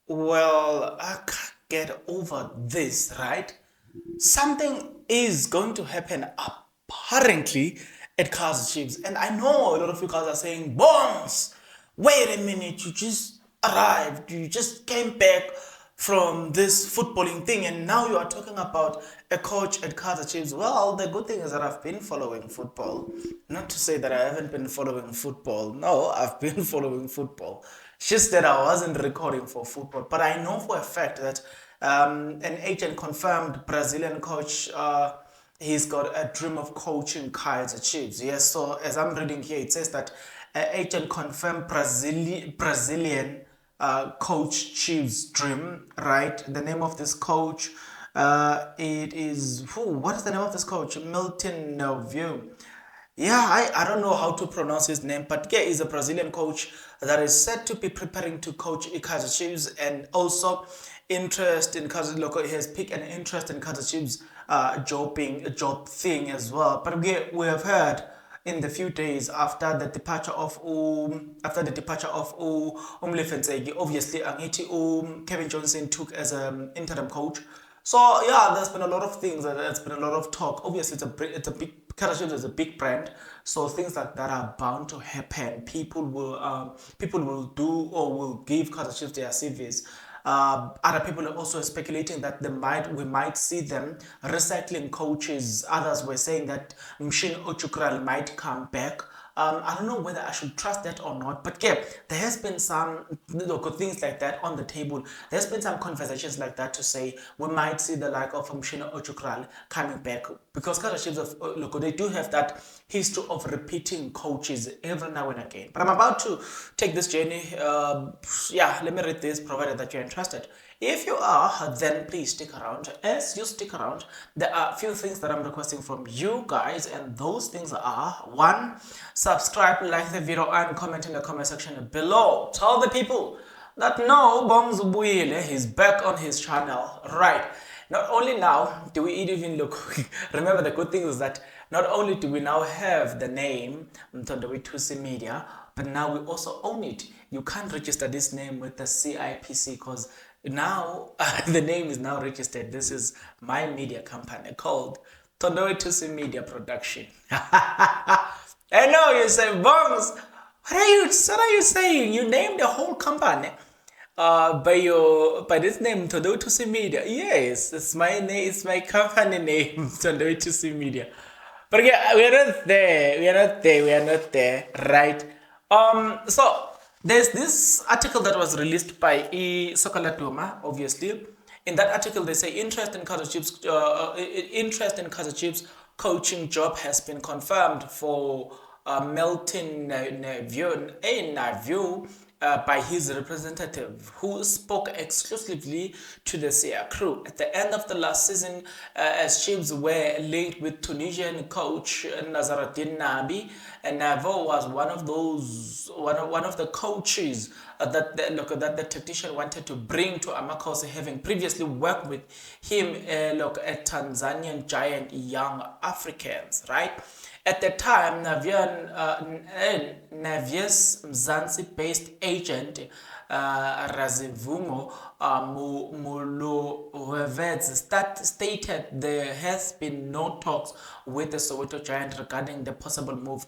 Well, I can't get over this, right? Something is going to happen apparently at Kaizer Chiefs. And I know a lot of you guys are saying, Bones, wait a minute, you just arrived, you just came back from this footballing thing, and now you are talking about a coach at Kaizer Chiefs. Well, the good thing is that I've been following football. Not to say that I haven't been following football. No, I've been following football. It's just that I wasn't recording for football. But I know for a fact that an agent confirmed Brazilian coach. He's got a dream of coaching Kaizer Chiefs. Yes, so as I'm reading here, it says that agent confirmed Brazilian coach Chiefs dream. Right, the name of this coach. It is what is the name of this coach? Milton Nelvio. Yeah, I don't know how to pronounce his name, but yeah, he's a Brazilian coach that is said to be preparing to coach Kaizer Chiefs, and also interest in Kaizer Loco. He has picked an interest in Kaizer Chiefs job thing as well. But we have heard in the few days after the departure of Umlefensegi, obviously Angiti Kevin Johnson took as an interim coach. So yeah, there's been a lot of things. There's been a lot of talk. Obviously, it's a big Kaizer Chiefs is a big brand, so things like that are bound to happen. People will do or will give Kaizer Chiefs their CVs. Other people are also speculating that we might see them recycling coaches. Others were saying that Mshin Ochukral might come back. I don't know whether I should trust that or not, but yeah, there has been some local things like that on the table. There's been some conversations like that to say we might see the like of Mshina Ochukral coming back, because Kaizer Chiefs of local, they do have that history of repeating coaches every now and again. But I'm about to take this journey. Yeah, let me read this, provided that you're interested. If you are, then please stick around. As you stick around, there are a few things that I'm requesting from you guys, and those things are: one, subscribe, like the video, and comment in the comment section below. Tell the people that no, Bongs Buile, he's back on his channel. Right. Not only now do we even look, remember the good thing is that not only do we now have the name Mtondowitusi Media, but now we also own it. You can't register this name with the CIPC because now the name is now registered. This is my media company called Tondowitusi Media Production. I know you say, Bongs, what are you saying? You named the whole company by this name, Tondowitusi Media. Yes, it's my name, it's my company name, Tondowitusi Media. But yeah, we are not there. We are not there. Right. So there's this article that was released by Sokolatuma, obviously. In that article, they say interest in Kaizer Chiefs coaching job has been confirmed for Milton Naview by his representative, who spoke exclusively to the SIA crew. At the end of the last season, as Chiefs were linked with Tunisian coach Nazaruddin Nabi, and Navo was one of the coaches that the tactician wanted to bring to Amakose, having previously worked with him at Tanzanian giant Young Africans, right? At the time, Navies Mzansi-based agent Razivumo Muluwevets stated there has been no talks with the Soweto Giant regarding the possible move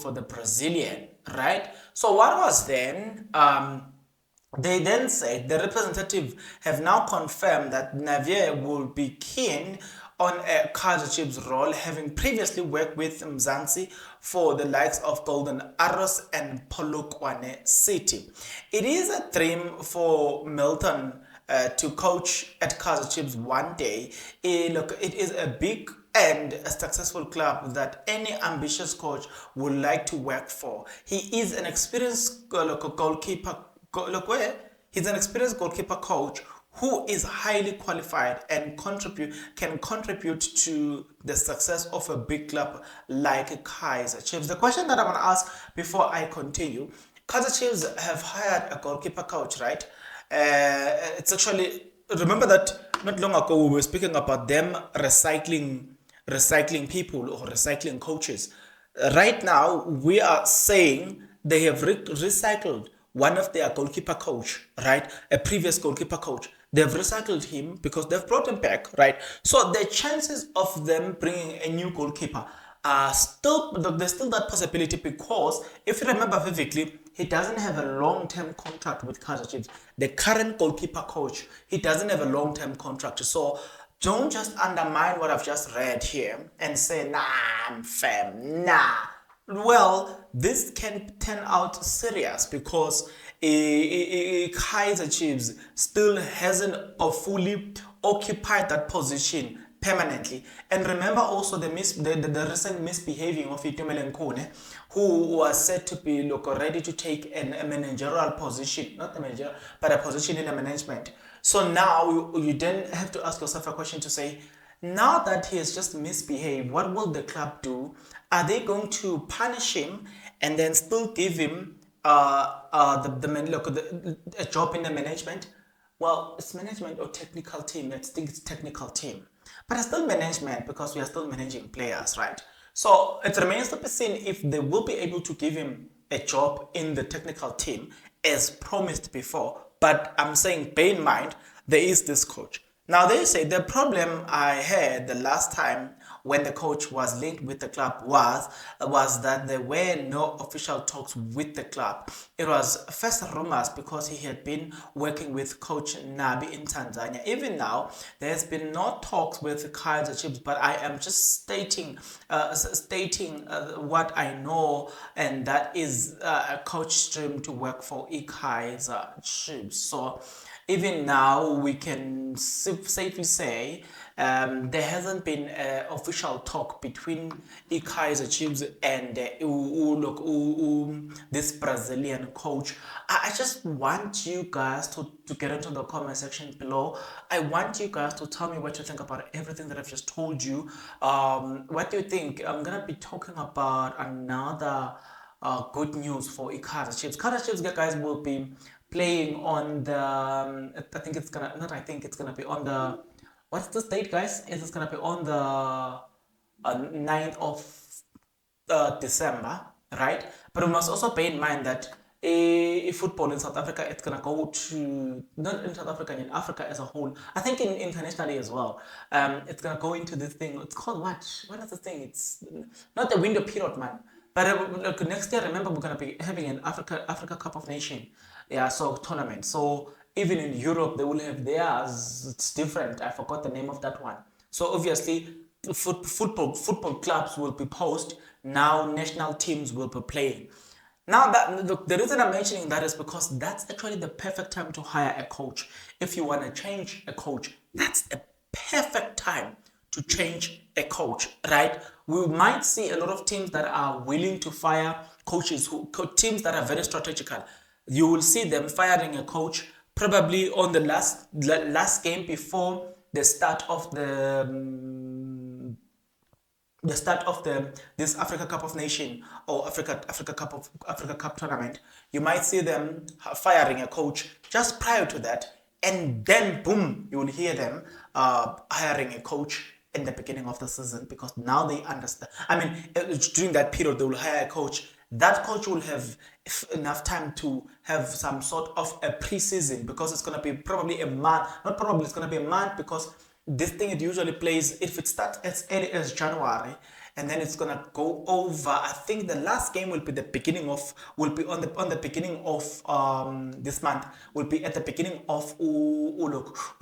for the Brazilian, right? So what was then? They then said the representative have now confirmed that Navier will be keen on a Kaizer Chiefs role, having previously worked with Mzansi for the likes of Golden Arrows and Polokwane City. It is a dream for Milton to coach at Kaizer Chiefs one day. It is a big and a successful club that any ambitious coach would like to work for. He is an experienced goalkeeper. He's an experienced goalkeeper coach who is highly qualified and can contribute to the success of a big club like Kaizer Chiefs. The question that I want to ask before I continue: Kaizer Chiefs have hired a goalkeeper coach, right? It's actually, remember that not long ago we were speaking about them recycling people or recycling coaches. Right now we are saying they have recycled one of their goalkeeper coach, right? A previous goalkeeper coach. They've recycled him because they've brought him back, right? So the chances of them bringing a new goalkeeper are still, there's still that possibility because if you remember vividly, he doesn't have a long-term contract with Kaizer Chiefs. The current goalkeeper coach, he doesn't have a long-term contract. So don't just undermine what I've just read here and say, nah, fam, nah. Well, this can turn out serious because Kaizer Chiefs still hasn't fully occupied that position permanently. And remember also the recent misbehaving of Itumeleng Kone, who was said to be ready to take a managerial position, not a manager, but a position in the management. So now you then have to ask yourself a question to say, now that he has just misbehaved, what will the club do? Are they going to punish him and then still give him a job in the management? Well, it's management or technical team. I think it's technical team. But it's still management because we are still managing players, right? So it remains to be seen if they will be able to give him a job in the technical team as promised before. But I'm saying, bear in mind, there is this coach. Now they say the problem I had the last time when the coach was linked with the club was that there were no official talks with the club. It was first rumors because he had been working with coach Nabi in Tanzania. Even now, there's been no talks with Kaizer Chiefs, but I am just stating what I know, and that is a coach stream to work for Kaizer Chiefs. So even now, we can safely say there hasn't been an official talk between Kaizer Chiefs and this Brazilian coach. I just want you guys to get into the comment section below. I want you guys to tell me what you think about everything that I've just told you. What do you think? I'm going to be talking about another good news for Kaizer Chiefs. Kaizer Chiefs, guys, will be playing on the I think it's gonna not I think it's gonna be on the what's the date, guys? It's gonna be on the 9th of December, right? But we must also bear in mind that football in South Africa, it's gonna go to not in South Africa, in Africa as a whole. I think internationally as well. It's gonna go into this thing. It's called what? What is the thing? It's not the window period, man. But next year, remember, we're gonna be having an Africa Cup of Nation, yeah, so tournament. So even in Europe, they will have theirs. It's different. I forgot the name of that one. So obviously, football clubs will be post. Now national teams will be playing. Now the reason I'm mentioning that is because that's actually the perfect time to hire a coach. If you want to change a coach, that's a perfect time to change a coach, right? We might see a lot of teams that are willing to fire coaches, teams that are very strategical. You will see them firing a coach probably on the last game before the start of this Africa Cup of Nation or Africa Cup tournament. You might see them firing a coach just prior to that, and then boom, you will hear them hiring a coach in the beginning of the season because now they understand. I mean, during that period, they will hire a coach. That coach will have enough time to have some sort of a pre-season because it's going to be probably a month. Not probably, it's going to be a month because this thing, it usually plays, if it starts as early as January, and then it's gonna go over. I think the last game will be on the beginning of this month. Will be at the beginning of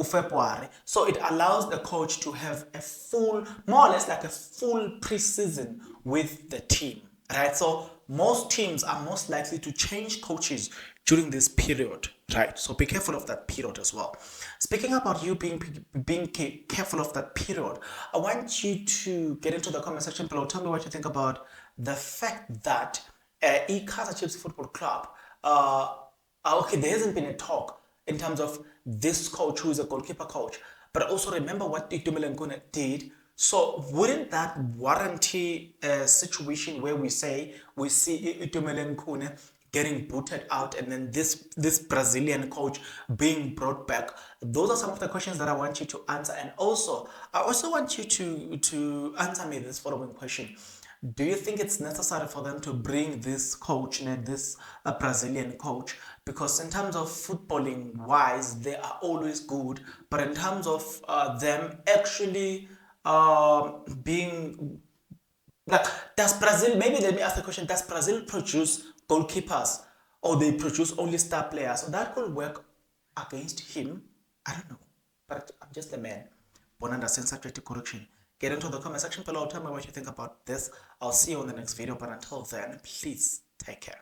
February. So it allows the coach to have a full, more or less like a full preseason with the team, right? So most teams are most likely to change coaches during this period, right? So be careful of that period as well. Speaking about you being careful of that period, I want you to get into the comment section below. Tell me what you think about the fact that Kaizer Chiefs Football Club, okay, there hasn't been a talk in terms of this coach who is a goalkeeper coach, but also remember what Itumeleng Kone did. So wouldn't that warranty a situation where we see Itumeleng Kone getting booted out and then this Brazilian coach being brought back? Those are some of the questions that I want you to answer. And also, I also want you to answer me this following question. Do you think it's necessary for them to bring this coach, this Brazilian coach? Because in terms of footballing wise, they are always good, but in terms of them actually being like, does Brazil, maybe let me ask the question, does Brazil produce goalkeepers or they produce only star players? So that could work against him. I don't know. But I'm just a man. Born under subject correction. Get into the comment section below. Tell me what you think about this. I'll see you on the next video. But until then, please take care.